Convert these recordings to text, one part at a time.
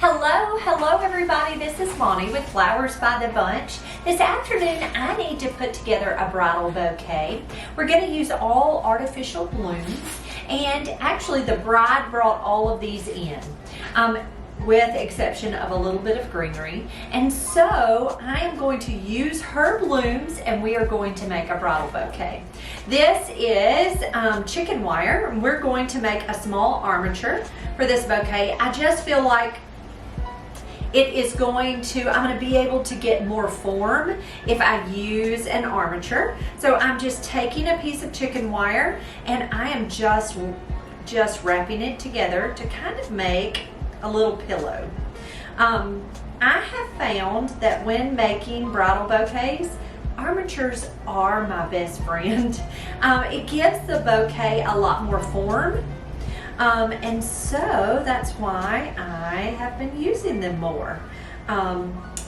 Hello everybody, this is Monty with Flowers by the Bunch. This afternoon I need to put together a bridal bouquet. We're going to use all artificial blooms, and actually the bride brought all of these in. With exception of a little bit of greenery. And so I am going to use her blooms and we are going to make a bridal bouquet. This is chicken wire, and we're going to make a small armature for this bouquet. I just feel like I'm going to be able to get more form if I use an armature. So I'm just taking a piece of chicken wire and I am just wrapping it together to kind of make a little pillow. I have found that when making bridal bouquets, armatures are my best friend. It gives the bouquet a lot more form, and so that's why I have been using them more.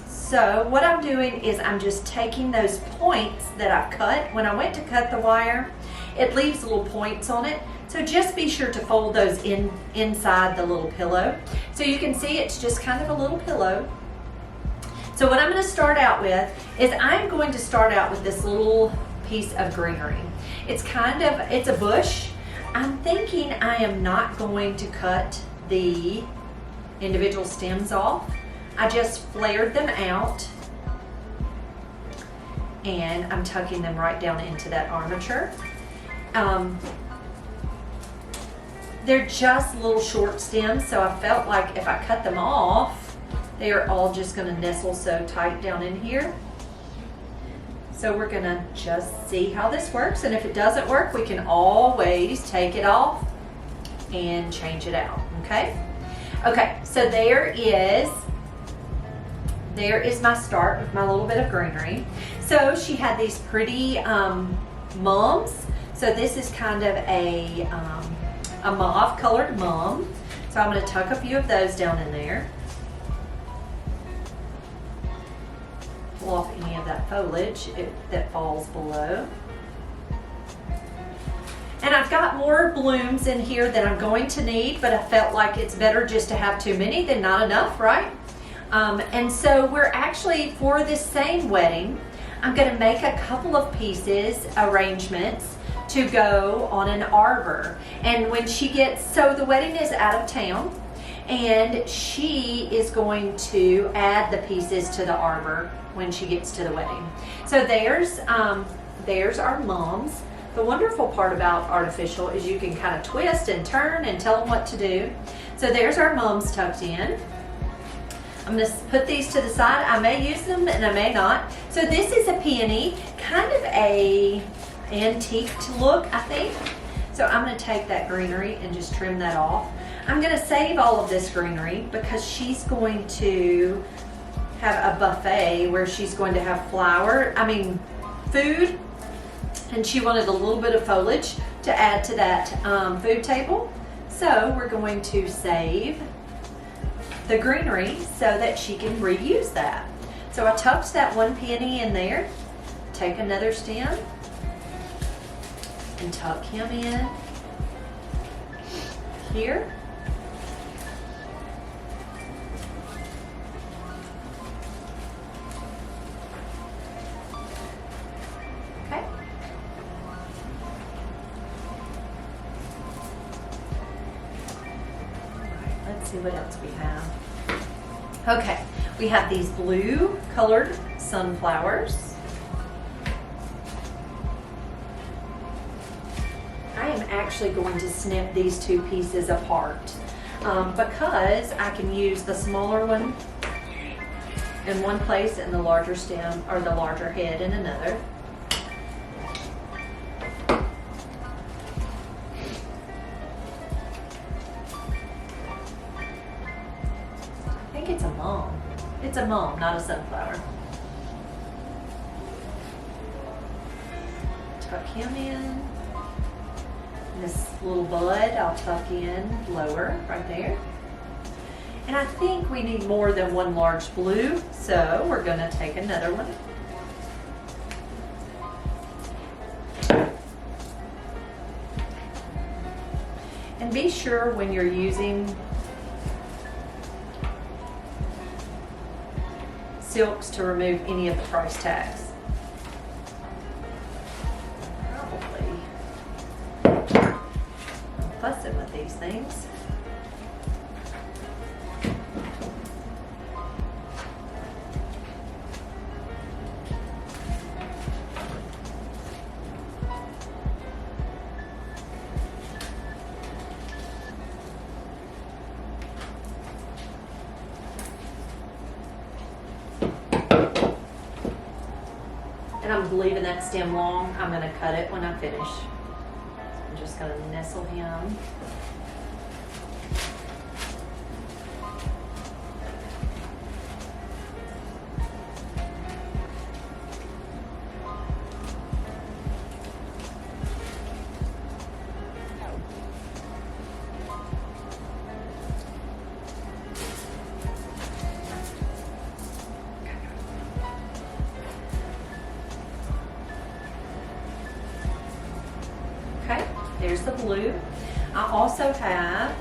So what I'm doing is I'm just taking those points that I've cut. When I went to cut the wire, it leaves little points on it. So just be sure to fold those inside the little pillow. So you can see it's just kind of a little pillow. So what I'm going to start out with is I'm going to start out with this little piece of greenery. It's a bush. I'm thinking I am not going to cut the individual stems off. I just flared them out and I'm tucking them right down into that armature. They're just little short stems, so I felt like if I cut them off, they are all just going to nestle so tight down in here. So we're going to just see how this works, and if it doesn't work, we can always take it off and change it out, okay? Okay, so there is my start with my little bit of greenery. So she had these pretty mums. So this is kind of a mauve colored mum. So I'm going to tuck a few of those down in there. Pull off any of that foliage that falls below. And I've got more blooms in here than I'm going to need, but I felt like it's better just to have too many than not enough, right? And so we're actually, for this same wedding, I'm going to make a couple of pieces, arrangements, to go on an arbor. And when so the wedding is out of town, and she is going to add the pieces to the arbor when she gets to the wedding. So there's our mums. The wonderful part about artificial is you can kind of twist and turn and tell them what to do. So there's our mums tucked in. I'm going to put these to the side. I may use them and I may not. So this is a peony, kind of a antiqued look, I think. So I'm going to take that greenery and just trim that off. I'm going to save all of this greenery because she's going to have a buffet where she's going to have food, and she wanted a little bit of foliage to add to that food table. So we're going to save the greenery so that she can reuse that. So I tucked that one peony in there, take another stem, and tuck him in here. Okay. Let's see what else we have. Okay, we have these blue colored sunflowers. I am actually going to snip these two pieces apart because I can use the smaller one in one place and the larger stem or the larger head in another. I think it's a mum. It's a mum, not a sunflower. Tuck him in. This little bud I'll tuck in lower right there. And I think we need more than one large blue, so we're going to take another one. And be sure when you're using silks to remove any of the price tags. Probably. I'm fussing with these things. And I'm leaving that stem long. I'm going to cut it when I finish. I'm just going to nestle him. Okay, there's the blue. I also have,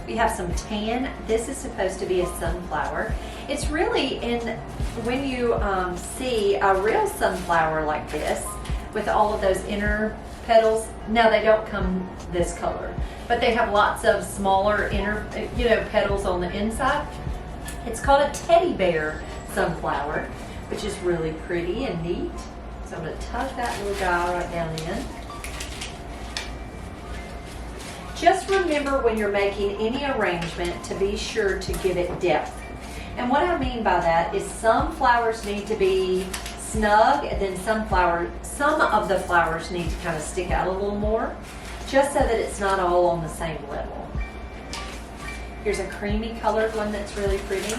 we have some tan. This is supposed to be a sunflower. It's really when you see a real sunflower like this, with all of those inner petals, now they don't come this color, but they have lots of smaller inner, petals on the inside. It's called a teddy bear sunflower, which is really pretty and neat. So I'm going to tuck that little guy right down in. Just remember when you're making any arrangement to be sure to give it depth. And what I mean by that is some flowers need to be snug, and then some of the flowers need to kind of stick out a little more, just so that it's not all on the same level. Here's a creamy colored one that's really pretty.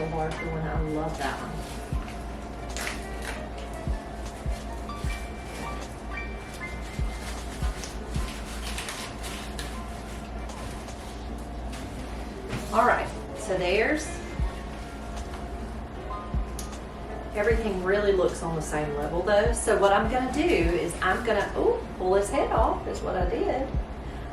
A larger one. I love that one. All right, so there's everything. Really looks on the same level though. So what I'm going to do is I'm going to pull his head off is what I did.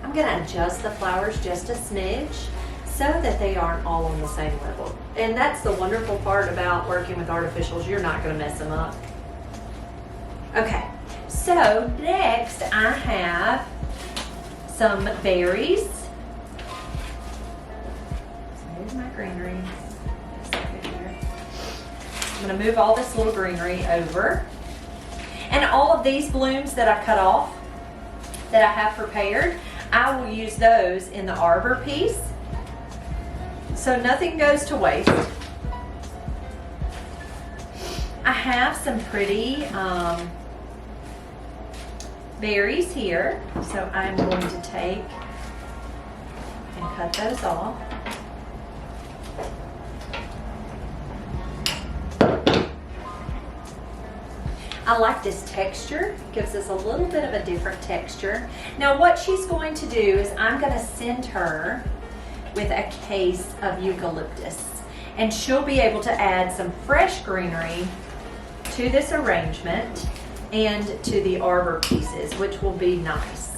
I'm going to adjust the flowers just a smidge, so that they aren't all on the same level. And that's the wonderful part about working with artificials. You're not going to mess them up. Okay, so next I have some berries. So here's my greenery. I'm going to move all this little greenery over. And all of these blooms that I cut off, that I have prepared, I will use those in the arbor piece. So nothing goes to waste. I have some pretty berries here, so I'm going to take and cut those off. I like this texture. It gives us a little bit of a different texture. Now what she's going to do is I'm going to send her with a case of eucalyptus, and she'll be able to add some fresh greenery to this arrangement and to the arbor pieces, which will be nice.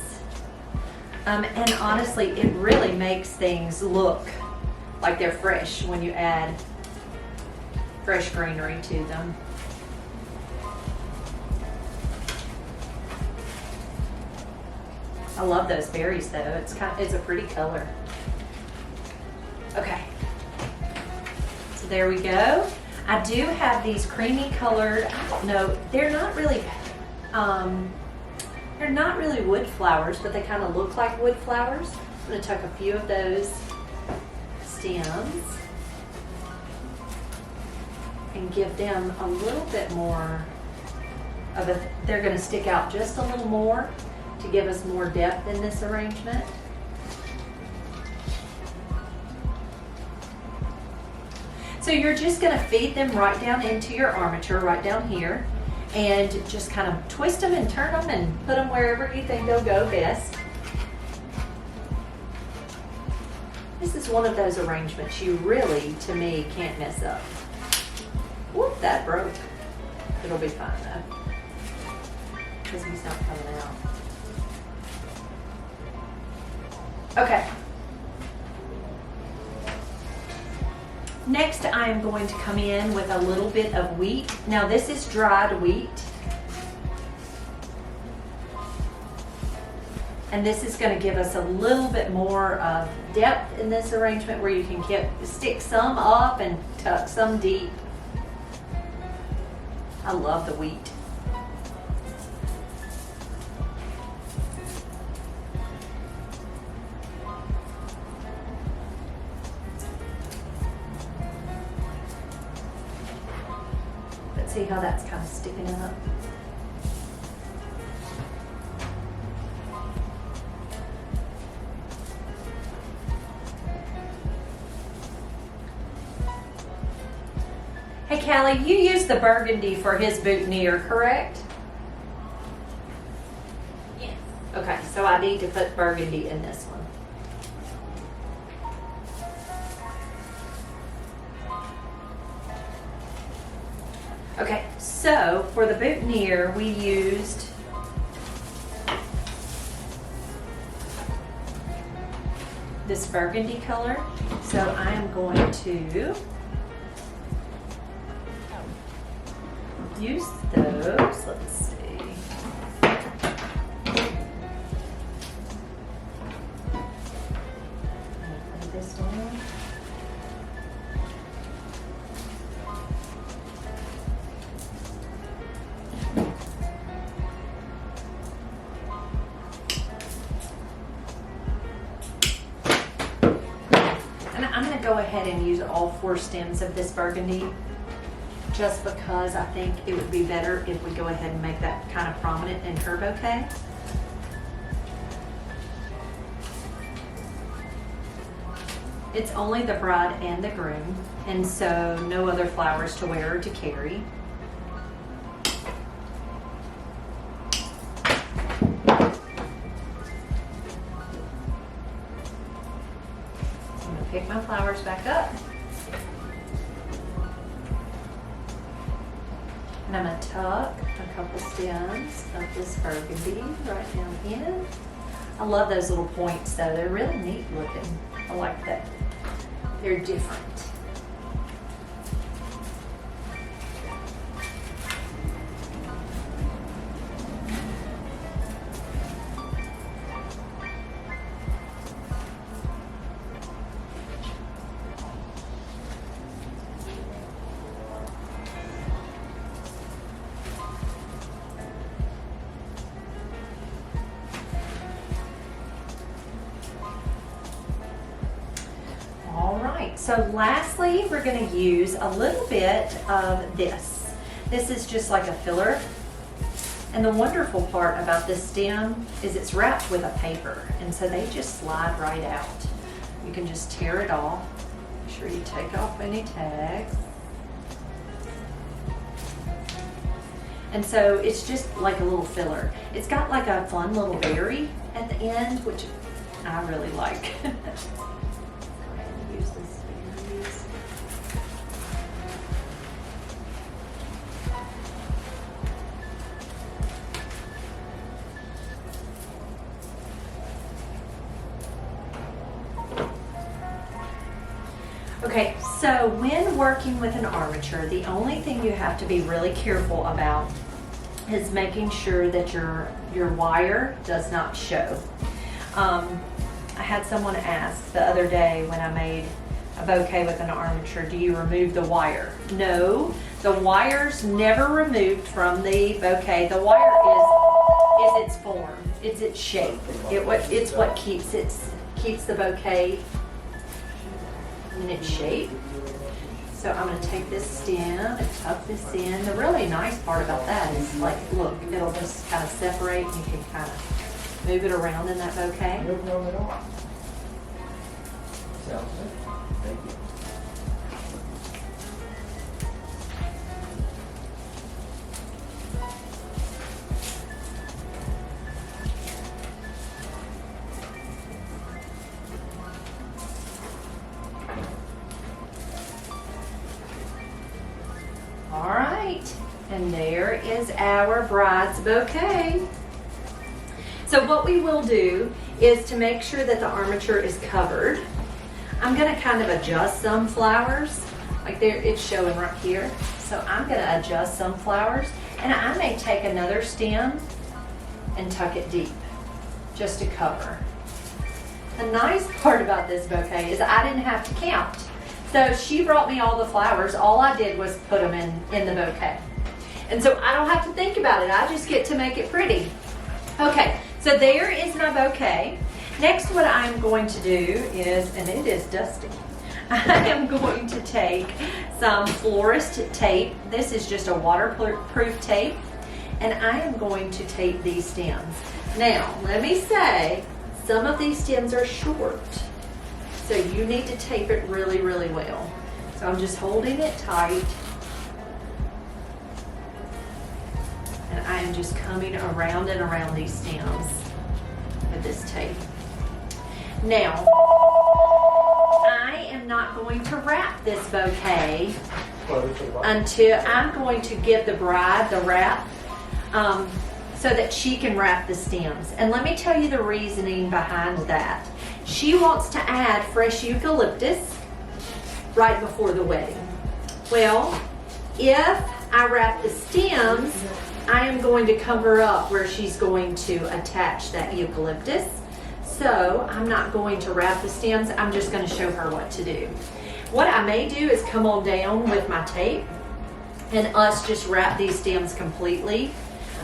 And honestly, it really makes things look like they're fresh when you add fresh greenery to them. I love those berries though. It's a pretty color. Okay, so there we go. I do have these creamy colored, I don't know, they're not really wood flowers, but they kind of look like wood flowers. I'm going to tuck a few of those stems and give them a little bit more of a, they're going to stick out just a little more to give us more depth in this arrangement. So you're just going to feed them right down into your armature, right down here, and just kind of twist them and turn them and put them wherever you think they'll go best. This is one of those arrangements you really, to me, can't mess up. Whoop, that broke. It'll be fine though. because he's not coming out. Okay. Next, I am going to come in with a little bit of wheat. Now, this is dried wheat. And this is going to give us a little bit more of depth in this arrangement where you can stick some up and tuck some deep. I love the wheat. Let's see how that's kind of sticking up. Hey Callie, you used the burgundy for his boutonniere, correct? Yes. Okay, so I need to put burgundy in this one. Okay, so for the boutonniere, we used this burgundy color. So I am going to use those. Let's see. Lay this down. And I'm going to go ahead and use all 4 stems of this burgundy, just because I think it would be better if we go ahead and make that kind of prominent in her bouquet. It's only the bride and the groom, and so no other flowers to wear or to carry. I'm going to pick my flowers back up. And I'm going to tuck a couple stems of this burgundy right down in. I love those little points though. They're really neat looking. I like that. They're different. So lastly, we're going to use a little bit of this. This is just like a filler. And the wonderful part about this stem is it's wrapped with a paper. And so they just slide right out. You can just tear it off. Make sure you take off any tags. And so it's just like a little filler. It's got like a fun little berry at the end, which I really like. Use this. Okay, so when working with an armature, the only thing you have to be really careful about is making sure that your wire does not show. I had someone ask the other day when I made a bouquet with an armature, do you remove the wire? No, the wire's never removed from the bouquet. The wire is its form, it's its shape. It's what keeps the bouquet in its shape. So I'm going to take this stem and tuck this in. The really nice part about that is, like, look, it'll just kind of separate and you can kind of move it around in that bouquet. No problem at all. Sounds good. Thank you. All right, And there is our bride's bouquet. So what we will do is to make sure that the armature is covered, I'm gonna kind of adjust some flowers. Like there, it's showing right here. So I'm gonna adjust some flowers, and I may take another stem and tuck it deep, just to cover. The nice part about this bouquet is I didn't have to count. So she brought me all the flowers. All I did was put them in the bouquet. And so I don't have to think about it. I just get to make it pretty. Okay, so there is my bouquet. Next, what I'm going to do is, and it is dusty, I am going to take some florist tape. This is just a waterproof tape, and I am going to tape these stems. Now, let me say, some of these stems are short, so you need to tape it really, really well. So I'm just holding it tight, and I am just coming around and around these stems with this tape. Now, I am not going to wrap this bouquet until I'm going to give the bride the wrap so that she can wrap the stems. And let me tell you the reasoning behind that. She wants to add fresh eucalyptus right before the wedding. Well, if I wrap the stems, I am going to cover up where she's going to attach that eucalyptus. So I'm not going to wrap the stems, I'm just going to show her what to do. What I may do is come on down with my tape and us just wrap these stems completely.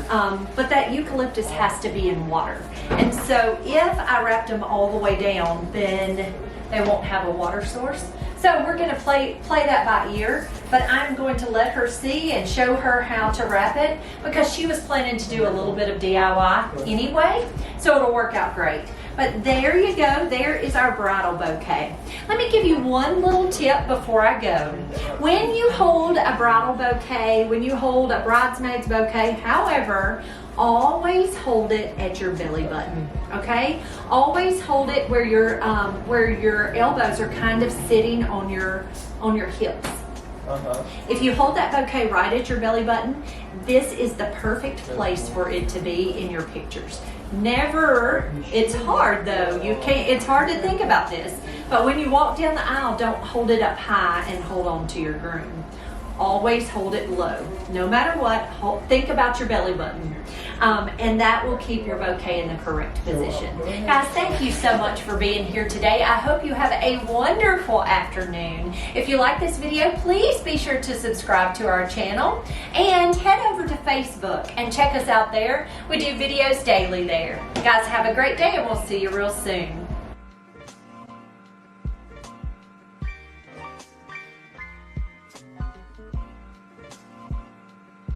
But that eucalyptus has to be in water. And so if I wrapped them all the way down, then they won't have a water source. So we're going to play that by ear, but I'm going to let her see and show her how to wrap it, because she was planning to do a little bit of DIY anyway, so it'll work out great. But there you go, there is our bridal bouquet. Let me give you one little tip before I go. When you hold a bridal bouquet, when you hold a bridesmaid's bouquet, however, always hold it at your belly button, okay? Always hold it where your elbows are kind of sitting on your hips. If you hold that bouquet right at your belly button, this is the perfect place for it to be in your pictures. Never, it's hard though, it's hard to think about this, but when you walk down the aisle, don't hold it up high and hold on to your groom. Always hold it low. No matter what, think about your belly button. And that will keep your bouquet in the correct position. Guys, thank you so much for being here today. I hope you have a wonderful afternoon. If you like this video, please be sure to subscribe to our channel and head over to Facebook and check us out there. We do videos daily there. Guys, have a great day, and we'll see you real soon.